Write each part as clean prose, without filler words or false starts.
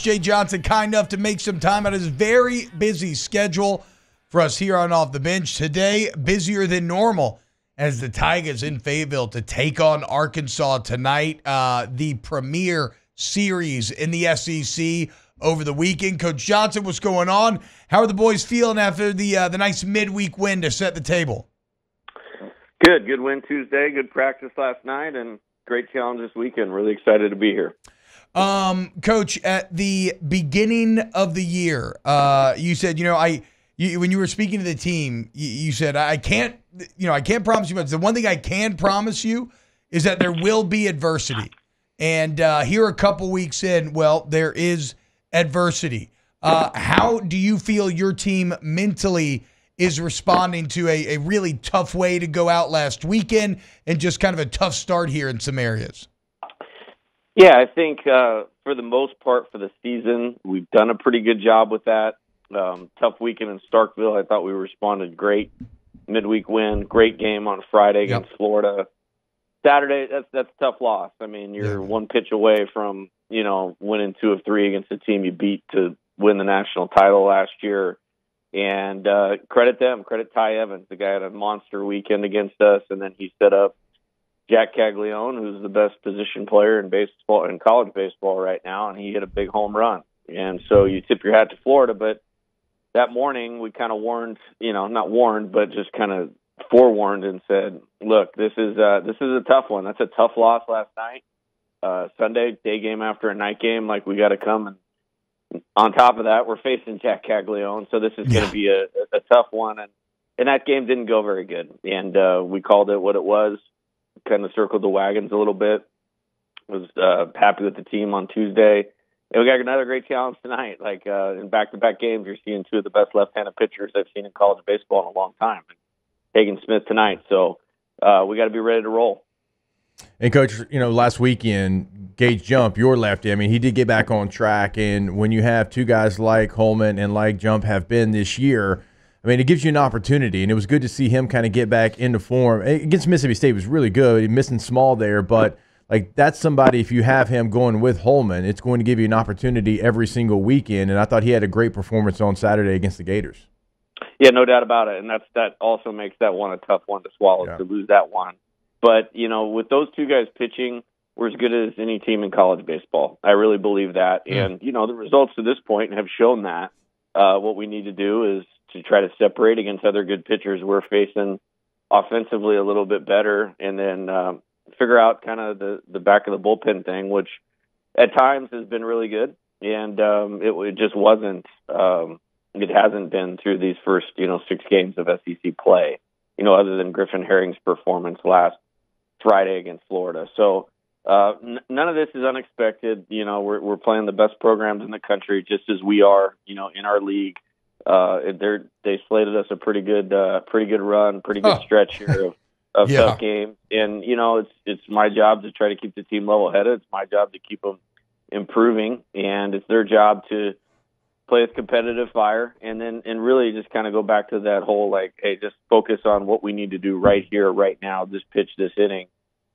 Jay Johnson, kind enough to make some time out of his very busy schedule for us here on Off the Bench. Today, busier than normal as the Tigers in Fayetteville to take on Arkansas tonight, the premier series in the SEC over the weekend. Coach Johnson, what's going on? How are the boys feeling after the nice midweek win to set the table? Good win Tuesday, good practice last night, and great challenge this weekend. Really excited to be here. Coach, at the beginning of the year, you said, when you were speaking to the team, you said, I can't promise you much. The one thing I can promise you is that there will be adversity. And here a couple weeks in, well, there is adversity. How do you feel your team mentally is responding to a really tough way to go out last weekend and just kind of a tough start here in some areas? Yeah, I think for the most part for the season, we've done a pretty good job with that. Tough weekend in Starkville. I thought we responded great. Midweek win, great game on Friday against Florida. Saturday, that's a tough loss. I mean, you're one pitch away from, winning 2 of 3 against the team you beat to win the national title last year. And credit them, credit Ty Evans. The guy had a monster weekend against us, and then he set up Jack Caglione, who's the best position player in baseball, in college baseball right now, and he hit a big home run. And so you tip your hat to Florida, but that morning we kind of warned, not warned, but just kind of forewarned and said, look, this is a tough one. That's a tough loss last night. Sunday, day game after a night game, like we got to come. And on top of that, we're facing Jack Caglione, so this is going to be a tough one. And that game didn't go very good. And we called it what it was, kind of circled the wagons a little bit. Was happy with the team on Tuesday. And we got another great challenge tonight. Like in back-to-back games, you're seeing 2 of the best left-handed pitchers I've seen in college baseball in a long time. Hagen Smith tonight. So we got to be ready to roll. And, Coach, last weekend, Gage Jump, your lefty, I mean, he did get back on track. And when you have 2 guys like Coleman and like Jump have been this year, I mean, it gives you an opportunity. And it was good to see him kind of get back into form. Against Mississippi State, it was really good. He missing Small there, but – that's somebody, if you have him going with Holman, it's going to give you an opportunity every single weekend. And I thought he had a great performance on Saturday against the Gators. Yeah, no doubt about it. And that also makes that one a tough one to swallow, to lose that one. But, with those 2 guys pitching, we're as good as any team in college baseball. I really believe that. And, the results to this point have shown that. What we need to do is to try to separate against other good pitchers we're facing offensively a little bit better, and then figure out kind of the back of the bullpen thing, which at times has been really good. And it just wasn't, it hasn't been through these first, 6 games of SEC play, other than Griffin Herring's performance last Friday against Florida. So none of this is unexpected. We're playing the best programs in the country, just as we are, in our league. They slated us a pretty good run, pretty good stretch here of tough games. And, it's my job to try to keep the team level-headed. It's my job to keep them improving, and it's their job to play with competitive fire and really just kind of go back to that whole, hey, just focus on what we need to do right here, right now, this pitch, this inning,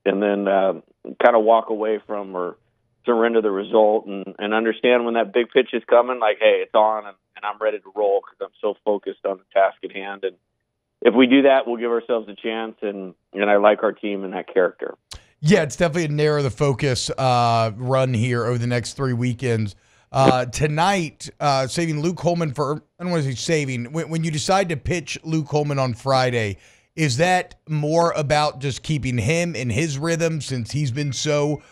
and then kind of walk away from or surrender the result and understand when that big pitch is coming, hey, it's on, and I'm ready to roll because I'm so focused on the task at hand. And if we do that, we'll give ourselves a chance, and I like our team and that character. Yeah, it's definitely a narrow the focus run here over the next 3 weekends. Tonight, saving Luke Coleman for – I don't want to say saving. When you decide to pitch Luke Coleman on Friday, is that more about just keeping him in his rhythm since he's been so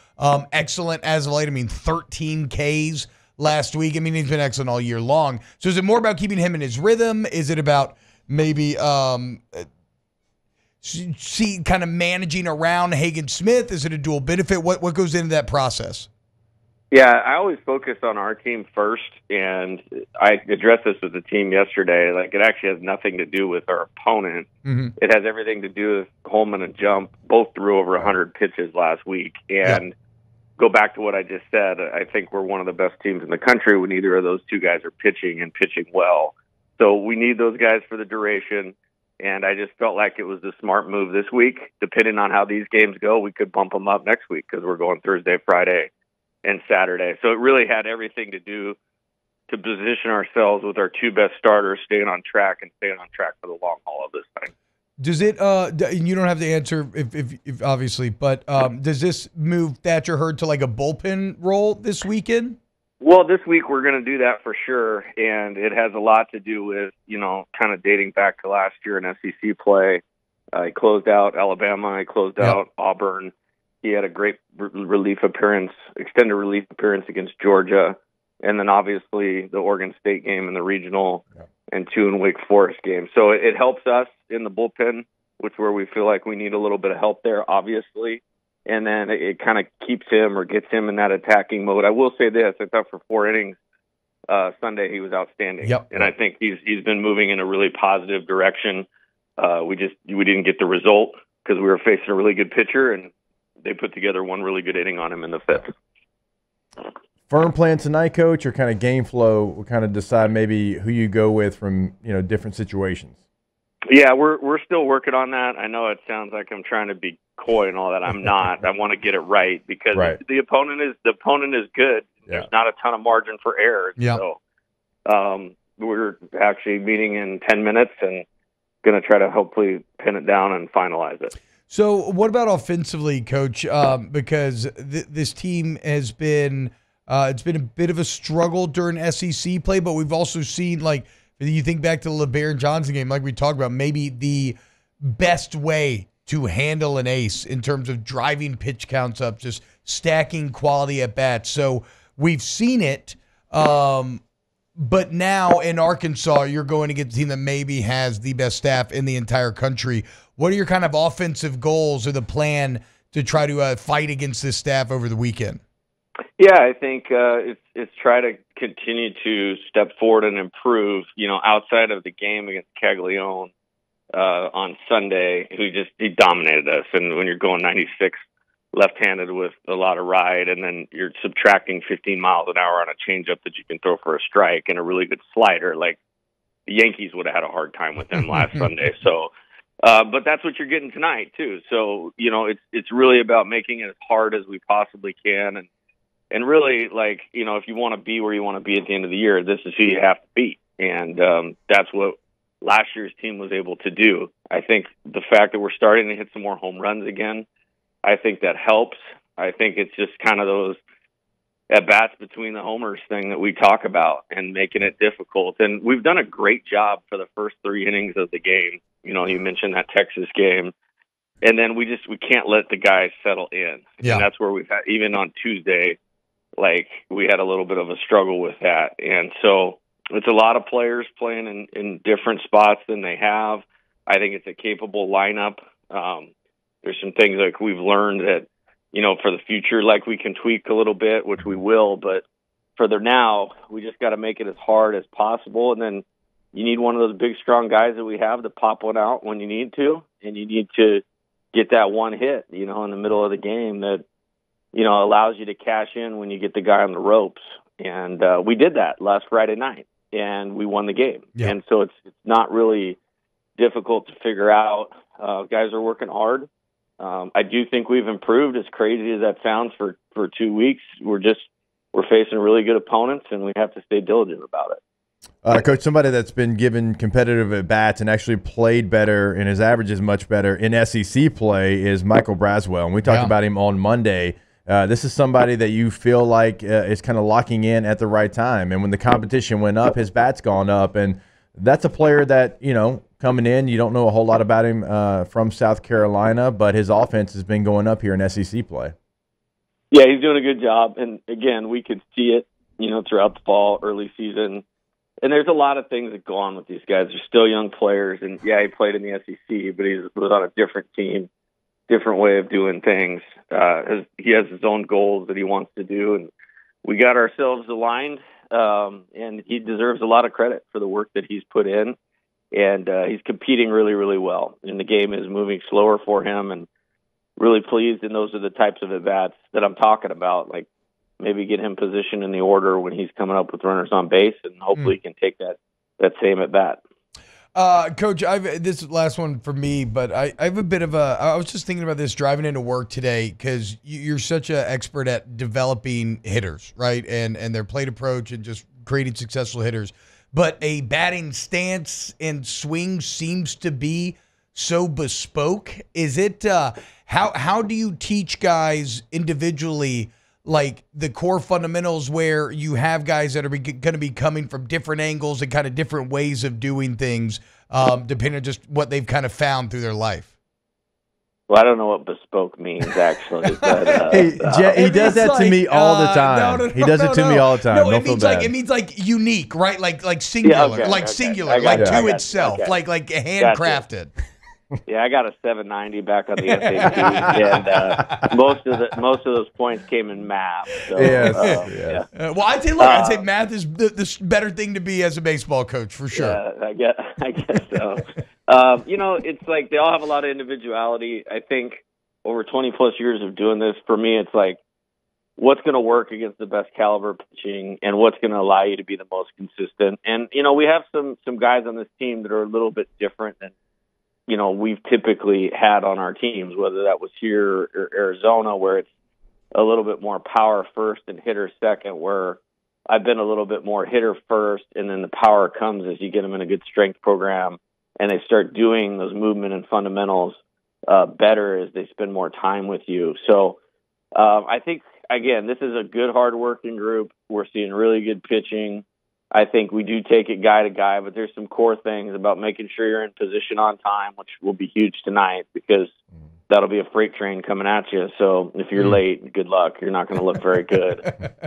excellent as of late? I mean, 13 Ks last week. I mean, he's been excellent all year long. So is it more about keeping him in his rhythm? Is it about – maybe kind of managing around Hagen Smith? Is it a dual benefit? What goes into that process? Yeah, I always focus on our team first, and I addressed this with the team yesterday. It actually has nothing to do with our opponent. Mm-hmm. It has everything to do with Coleman and Jump. Both threw over 100 pitches last week. And go back to what I just said, I think we're one of the best teams in the country when either of those 2 guys are pitching and pitching well. So we need those guys for the duration, and I just felt like it was the smart move this week. Depending on how these games go, we could bump them up next week because we're going Thursday, Friday, and Saturday. So it really had everything to do to position ourselves with our two best starters staying on track for the long haul of this thing. Does it? You don't have the answer, if obviously, but does this move Thatcher Herd to like a bullpen role this weekend? Well, this week we're going to do that for sure, and it has a lot to do with kind of dating back to last year in SEC play. He closed out Alabama. He closed out Auburn. He had a great extended relief appearance against Georgia, and then obviously the Oregon State game in the regional. And 2 in Wake Forest game. So it helps us in the bullpen, which where we feel like we need a little bit of help there, obviously. And then it kind of keeps him or gets him in that attacking mode. I will say this. I thought for 4 innings Sunday he was outstanding. And I think he's been moving in a really positive direction. We didn't get the result because we were facing a really good pitcher, and they put together one really good inning on him in the 5th. Firm plan tonight, Coach, or kind of game flow will kind of decide maybe who you go with from different situations? Yeah, we're still working on that. I know it sounds like I'm trying to be coy and all that. I'm not. I want to get it right because the opponent is good. There's not a ton of margin for error. So we're actually meeting in 10 minutes and going to try to hopefully pin it down and finalize it. So what about offensively, Coach? Because this team has been it's been a bit of a struggle during SEC play, but we've also seen, like, you think back to the Hebert and Johnson game, like we talked about, maybe the best way to handle an ace in terms of driving pitch counts up, just stacking quality at bats. So we've seen it, but now in Arkansas, you're going to get the team that maybe has the best staff in the entire country. What are your kind of offensive goals or the plan to try to fight against this staff over the weekend? Yeah, I think it's try to continue to step forward and improve. Outside of the game against Caglione on Sunday, he dominated us. And when you're going 96 left-handed with a lot of ride, and then you're subtracting 15 miles an hour on a changeup that you can throw for a strike and a really good slider, like the Yankees would have had a hard time with them last Sunday. So, but that's what you're getting tonight too. So it's really about making it as hard as we possibly can. And really, like, if you want to be where you want to be at the end of the year, this is who you have to beat. And that's what last year's team was able to do. I think the fact that we're starting to hit some more home runs again, I think that helps. I think it's just kind of those at-bats between the homers thing that we talk about and making it difficult. And we've done a great job for the first 3 innings of the game. You mentioned that Texas game. And then we can't let the guys settle in. Yeah. And that's where we've had, even on Tuesday, like, we had a little bit of a struggle with that. And so it's a lot of players playing in different spots than they have. I think it's a capable lineup. There's some things like we've learned that, for the future, like we can tweak a little bit, which we will. But for the now, we just got to make it as hard as possible. And then you need one of those big, strong guys that we have to pop one out when you need to. And you need to get that one hit, in the middle of the game that, allows you to cash in when you get the guy on the ropes. And we did that last Friday night, and we won the game. Yeah. And so it's not really difficult to figure out. Guys are working hard. I do think we've improved, as crazy as that sounds, for 2 weeks. We're facing really good opponents, and we have to stay diligent about it. Coach, somebody that's been given competitive at-bats and actually played better, and his average is much better in SEC play, is Michael Braswell. And we talked about him on Monday. This is somebody that you feel like is kind of locking in at the right time. And when the competition went up, his bat's gone up. And that's a player that, coming in, you don't know a whole lot about him from South Carolina, but his offense has been going up here in SEC play. Yeah, he's doing a good job. And, again, we could see it, throughout the fall, early season. And there's a lot of things that go on with these guys. They're still young players. And, yeah, he played in the SEC, but he was on a different team, different way of doing things. He has his own goals that he wants to do. And we got ourselves aligned, and he deserves a lot of credit for the work that he's put in. And he's competing really, really well. And the game is moving slower for him, and really pleased. And those are the types of at-bats that I'm talking about, like maybe get him positioned in the order when he's coming up with runners on base, and hopefully he can take that same at-bat. Coach, this is the last one for me, but I have a bit of I was just thinking about this driving into work today because you're such an expert at developing hitters, right? And their plate approach and just creating successful hitters. But a batting stance and swing seems to be so bespoke. Is it how do you teach guys individually like the core fundamentals where you have guys that are going to be coming from different angles and kind of different ways of doing things, depending on just what they've kind of found through their life? Well, I don't know what bespoke means actually. But, he does that to me all the time. He does it to me all the time. No, it means like unique, right? Like singular, singular, like to itself, like handcrafted. Yeah, I got a 790 back on the SAT, and most of those points came in math. So, yeah. Well, I'd say math is the better thing to be as a baseball coach for sure. Yeah, I guess so. It's like they all have a lot of individuality. I think over 20 plus years of doing this, for me, it's like what's going to work against the best caliber pitching and what's going to allow you to be the most consistent. And we have some guys on this team that are a little bit different than we've typically had on our teams, whether that was here or Arizona, where it's a little bit more power first and hitter second, where I've been a little bit more hitter first, and then the power comes as you get them in a good strength program and they start doing those movement and fundamentals better as they spend more time with you. So I think, again, this is a good, hard-working group. We're seeing really good pitching. I think we do take it guy to guy, but there's some core things about making sure you're in position on time, which will be huge tonight because that'll be a freight train coming at you. So if you're late, good luck. You're not going to look very good.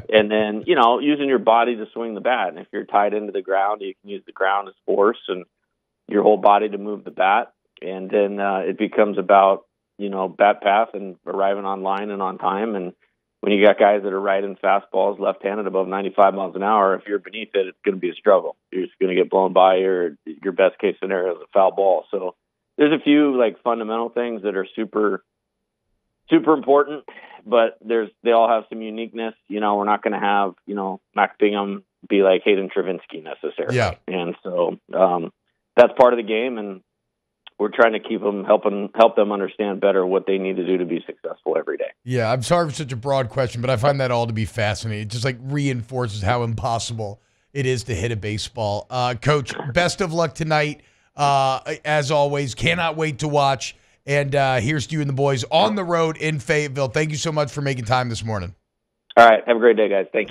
And then, using your body to swing the bat. And if you're tied into the ground, you can use the ground as force and your whole body to move the bat. And then it becomes about, bat path and arriving on line and on time. And when you got guys that are riding fastballs left-handed above 95 miles an hour, if you're beneath it, it's going to be a struggle. You're just going to get blown by, or your best case scenario is a foul ball. So there's a few fundamental things that are super, super important, but they all have some uniqueness. We're not going to have, Mac Bingham be like Hayden Travinski necessarily. Yeah. And so that's part of the game, and we're trying to keep them, help them understand better what they need to do to be successful every day. Yeah, I'm sorry for such a broad question, but I find that all to be fascinating. It just reinforces how impossible it is to hit a baseball. Coach, best of luck tonight. As always, cannot wait to watch. And here's to you and the boys on the road in Fayetteville. Thank you so much for making time this morning. All right, have a great day, guys. Thank you.